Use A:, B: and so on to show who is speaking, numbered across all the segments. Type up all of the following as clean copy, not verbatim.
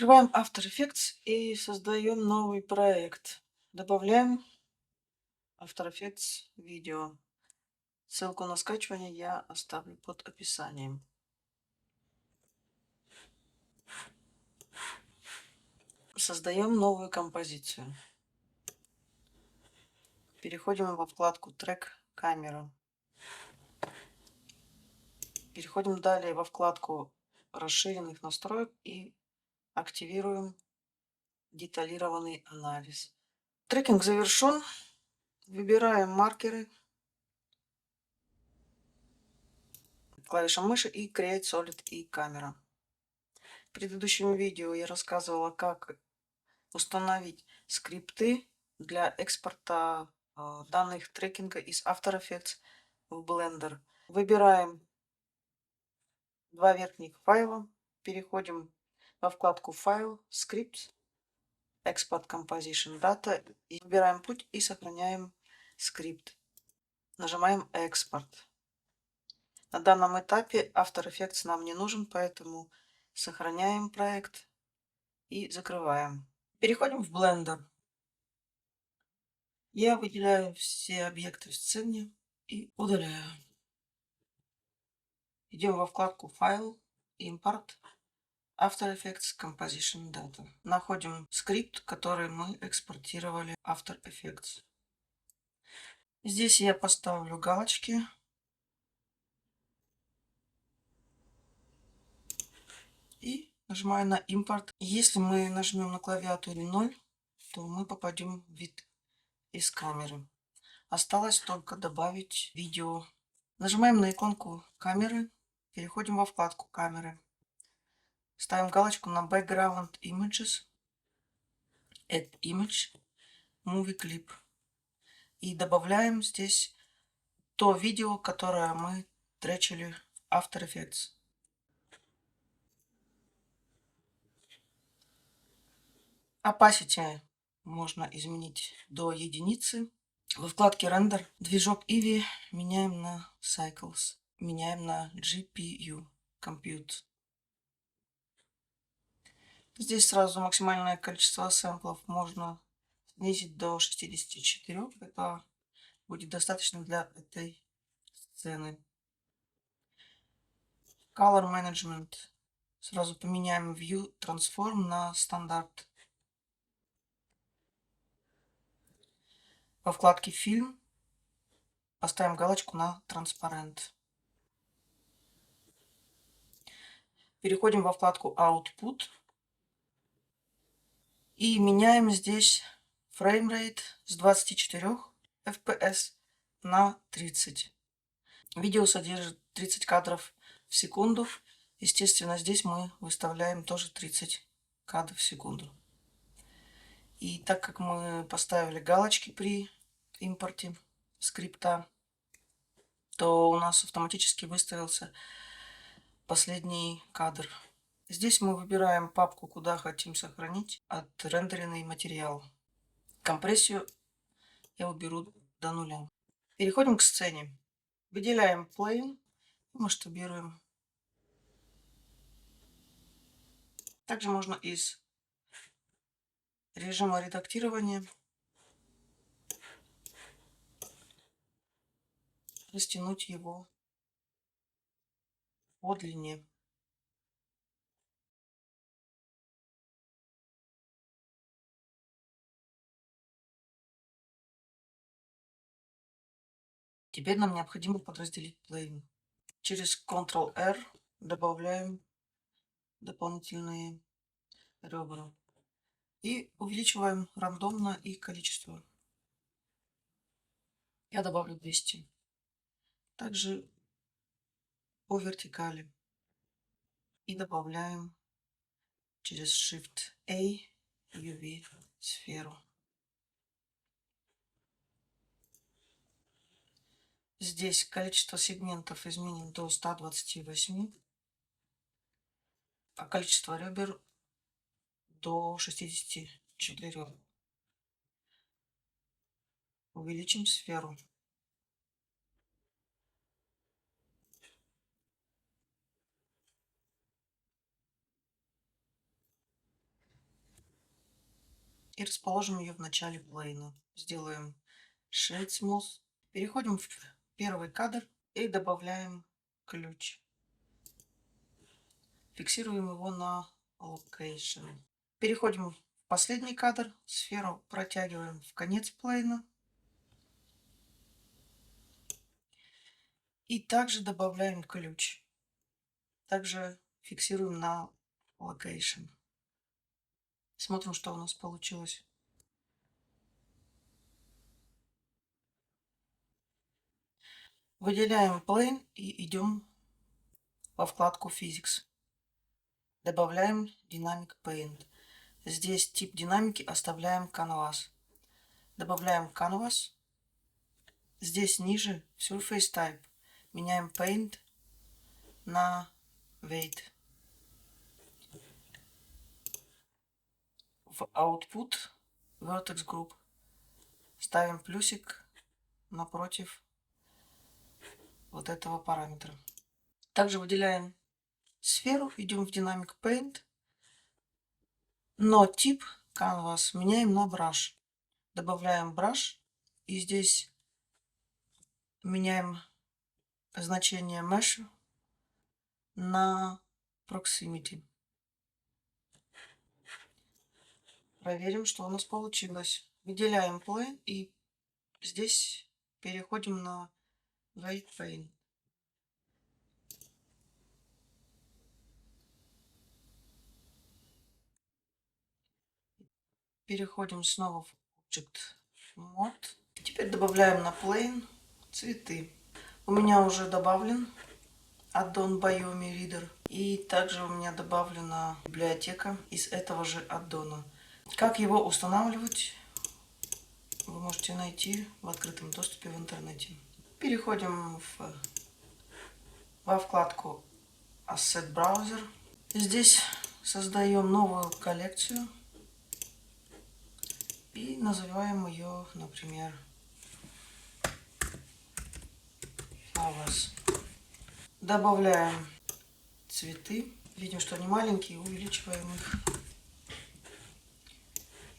A: Открываем After Effects и создаем новый проект. Добавляем After Effects видео. Ссылку на скачивание я оставлю под описанием. Создаем новую композицию. Переходим во вкладку Трек Камера. Переходим далее во вкладку расширенных настроек и активируем деталированный анализ. Трекинг завершен. Выбираем маркеры, клавиша мыши и Create Solid и камера. В предыдущем видео я рассказывала, как установить скрипты для экспорта данных трекинга из After Effects в Blender. Выбираем два верхних файла, переходим во вкладку Файл, Scripts, Export Composition Data, и выбираем путь и сохраняем скрипт. Нажимаем Экспорт. На данном этапе After Effects нам не нужен, поэтому сохраняем проект и закрываем. Переходим в Blender. Я выделяю все объекты в сцене и удаляю. Идем во вкладку Файл, Import, After Effects Composition Data. Находим скрипт, который мы экспортировали After Effects. Здесь я поставлю галочки. И нажимаю на импорт. Если мы нажмем на клавиатуре 0, то мы попадем в вид из камеры. Осталось только добавить видео. Нажимаем на иконку камеры. Переходим во вкладку камеры. Ставим галочку на Background Images, Add Image, Movie Clip. И добавляем здесь то видео, которое мы тречили в After Effects. Opacity можно изменить до единицы. Во вкладке Render движок Eevee меняем на Cycles. Меняем на GPU, Compute. Здесь сразу максимальное количество сэмплов можно снизить до 64. Это будет достаточно для этой сцены. Color Management. Сразу поменяем View Transform на стандарт. Во вкладке Фильм поставим галочку на Transparent. Переходим во вкладку Output. И меняем здесь фреймрейт с 24 FPS на 30. Видео содержит 30 кадров в секунду. Естественно, здесь мы выставляем тоже 30 кадров в секунду. И так как мы поставили галочки при импорте скрипта, то у нас автоматически выставился последний кадр. Здесь мы выбираем папку, куда хотим сохранить отрендеренный материал. Компрессию я уберу до 0. Переходим к сцене. Выделяем Plane и масштабируем. Также можно из режима редактирования растянуть его по длине. Теперь нам необходимо подразделить Plane. Через Ctrl-R добавляем дополнительные ребра. И увеличиваем рандомно их количество. Я добавлю 200. Также по вертикали. И добавляем через Shift-A UV сферу. Здесь количество сегментов изменим до 128, а количество ребер до 64. Увеличим сферу. и расположим ее в начале плейна. Сделаем Shade Smooth. Переходим в первый кадр и добавляем ключ. Фиксируем его на Location. Переходим в последний кадр. Сферу протягиваем в конец плейна. И также добавляем ключ. Также фиксируем на Location. Смотрим, что у нас получилось. Выделяем Plane и идем во вкладку Physics. Добавляем Dynamic Paint. Здесь тип динамики оставляем Canvas. Добавляем Canvas. Здесь ниже Surface Type. Меняем Paint на Weight. В Output Vertex Group ставим плюсик напротив вот этого параметра. Также выделяем сферу, идем в Dynamic Paint, но тип Canvas меняем на Brush. Добавляем Brush и здесь меняем значение Mesh на Proximity. Проверим, что у нас получилось. Выделяем Plane и здесь переходим на Weight Paint. Переходим снова в Object Mode. Теперь добавляем на Plane цветы. У меня уже добавлен аддон Biomi Reader. И также у меня добавлена библиотека из этого же аддона. Как его устанавливать, вы можете найти в открытом доступе в интернете. Переходим во вкладку Asset Browser. Здесь создаем новую коллекцию и называем ее, например, Flowers. Добавляем цветы. Видим, что они маленькие, увеличиваем их.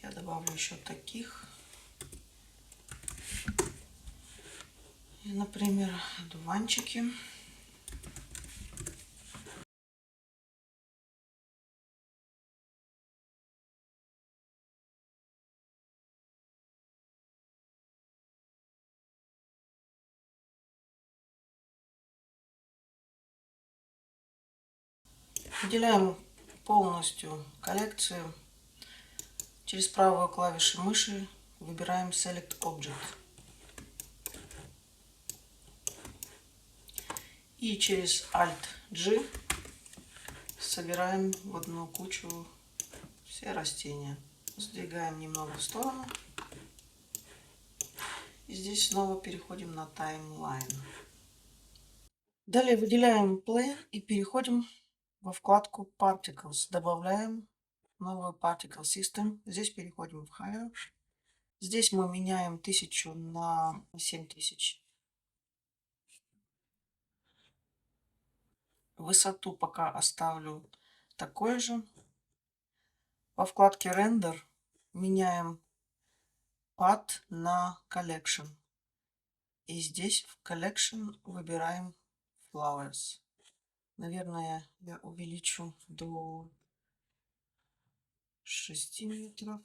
A: Я добавлю еще таких. И, например, одуванчики. Выделяем полностью коллекцию. Через правую клавишу мыши выбираем Select Object. И через Alt-G собираем в одну кучу все растения. Сдвигаем немного в сторону. И здесь снова переходим на Timeline. Далее выделяем Plane и переходим во вкладку Particles. Добавляем новую Particle System. Здесь переходим в Higher. Здесь мы меняем 1000 на 7000. Высоту пока оставлю такой же. Во вкладке Render меняем Path на Collection. И здесь в Collection выбираем Flowers. Наверное, я увеличу до 6 метров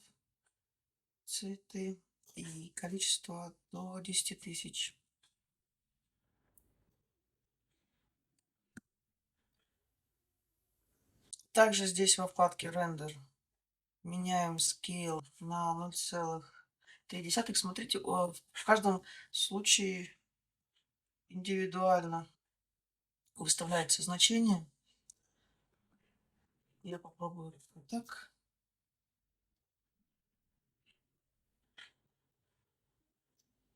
A: цветы и количество до 10 000. Также здесь во вкладке Render меняем Scale на 0,3. Смотрите, в каждом случае индивидуально выставляется значение. Я попробую вот так.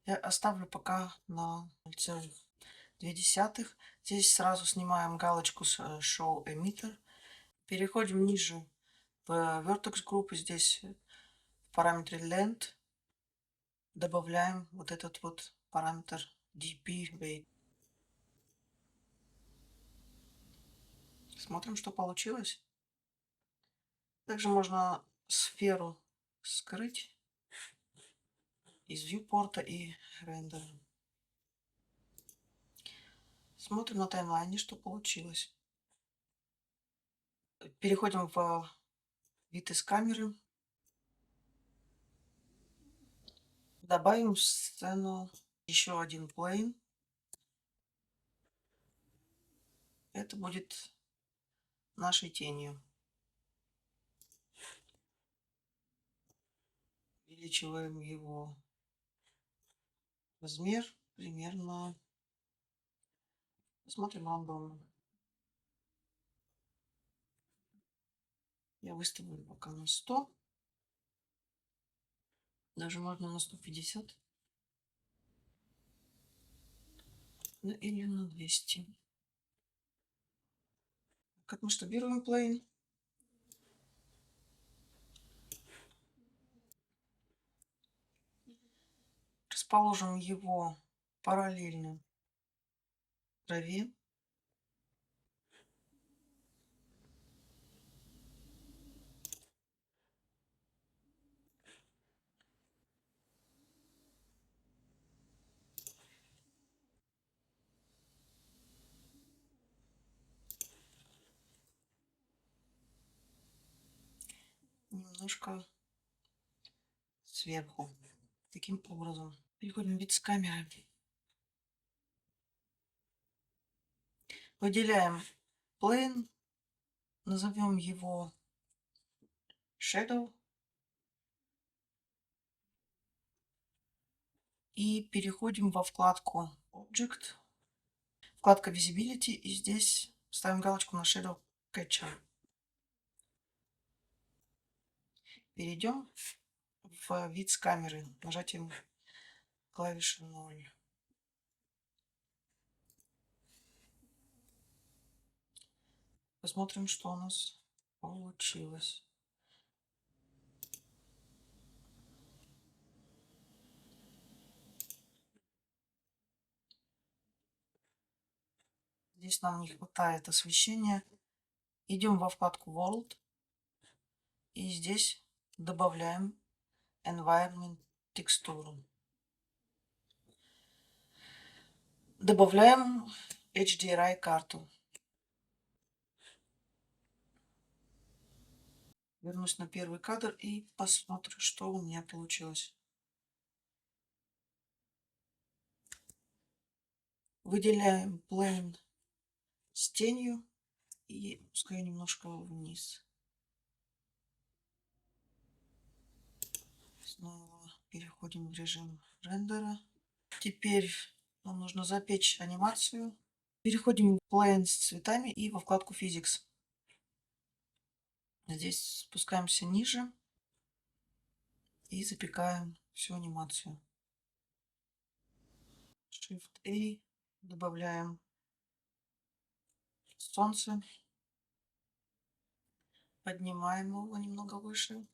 A: Я оставлю пока на 0,2. Здесь сразу снимаем галочку с Show Emitter. Переходим ниже в Vertex Group. Здесь в параметре Length добавляем вот этот вот параметр DP Weight. Смотрим, что получилось. Также можно сферу скрыть из viewport и рендера. Смотрим на таймлайне, что получилось. Переходим в вид из камеры. Добавим в сцену еще один плейн. Это будет нашей тенью. Увеличиваем его размер примерно. Смотрим рандомно. Я выставлю пока на 100. Даже можно на 150. Ну, или на 200. Как масштабируем плейн. Расположим его параллельно траве. Немножко сверху. Таким образом. Переходим в вид с камеры. Выделяем плейн. Назовем его Shadow. И переходим во вкладку Object. Вкладка Visibility. И здесь ставим галочку на Shadow Catcher. Перейдем в вид с камеры нажатием клавиши 0. Посмотрим, что у нас получилось. Здесь нам не хватает освещения. Идем во вкладку World. И здесь добавляем Environment текстуру. Добавляем HDRI карту. Вернусь на первый кадр и посмотрю, что у меня получилось. Выделяем плейн с тенью и пускай немножко вниз. Снова переходим в режим рендера. Теперь нам нужно запечь анимацию. Переходим в плейн с цветами и во вкладку Physics. Здесь спускаемся ниже и запекаем всю анимацию. Shift-A. Добавляем солнце. Поднимаем его немного выше.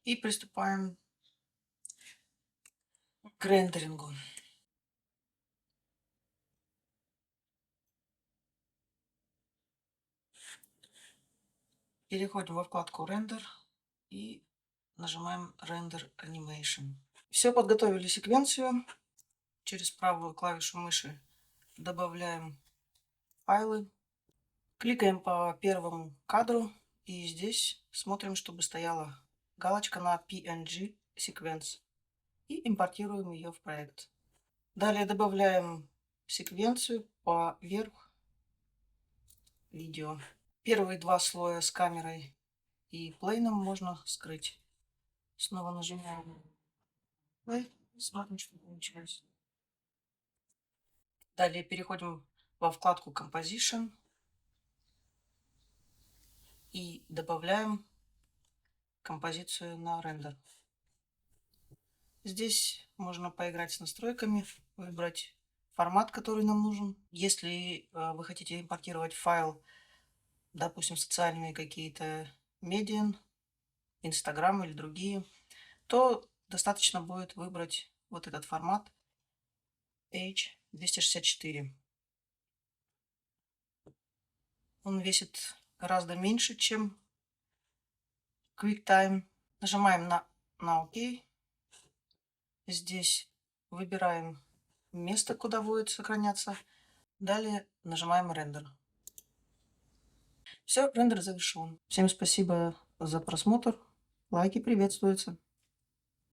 A: И приступаем к рендерингу. Переходим во вкладку Render и нажимаем Render Animation. Все, подготовили секвенцию. Через правую клавишу мыши добавляем файлы. Кликаем по первому кадру и здесь смотрим, чтобы стояла галочка на PNG Sequence. И импортируем ее в проект. Далее добавляем секвенцию поверх видео. Первые два слоя с камерой и плейном можно скрыть. Снова нажимаем play. Смотрим, что получилось. Далее переходим во вкладку Composition и добавляем композицию на рендер. Здесь можно поиграть с настройками, выбрать формат, который нам нужен. Если вы хотите импортировать файл, допустим, социальные какие-то медиа, Инстаграм или другие, то достаточно будет выбрать вот этот формат H264. Он весит гораздо меньше, чем QuickTime. Нажимаем на ОК. Здесь выбираем место, куда будет сохраняться. Далее нажимаем рендер. Все, рендер завершен. Всем спасибо за просмотр. Лайки приветствуются.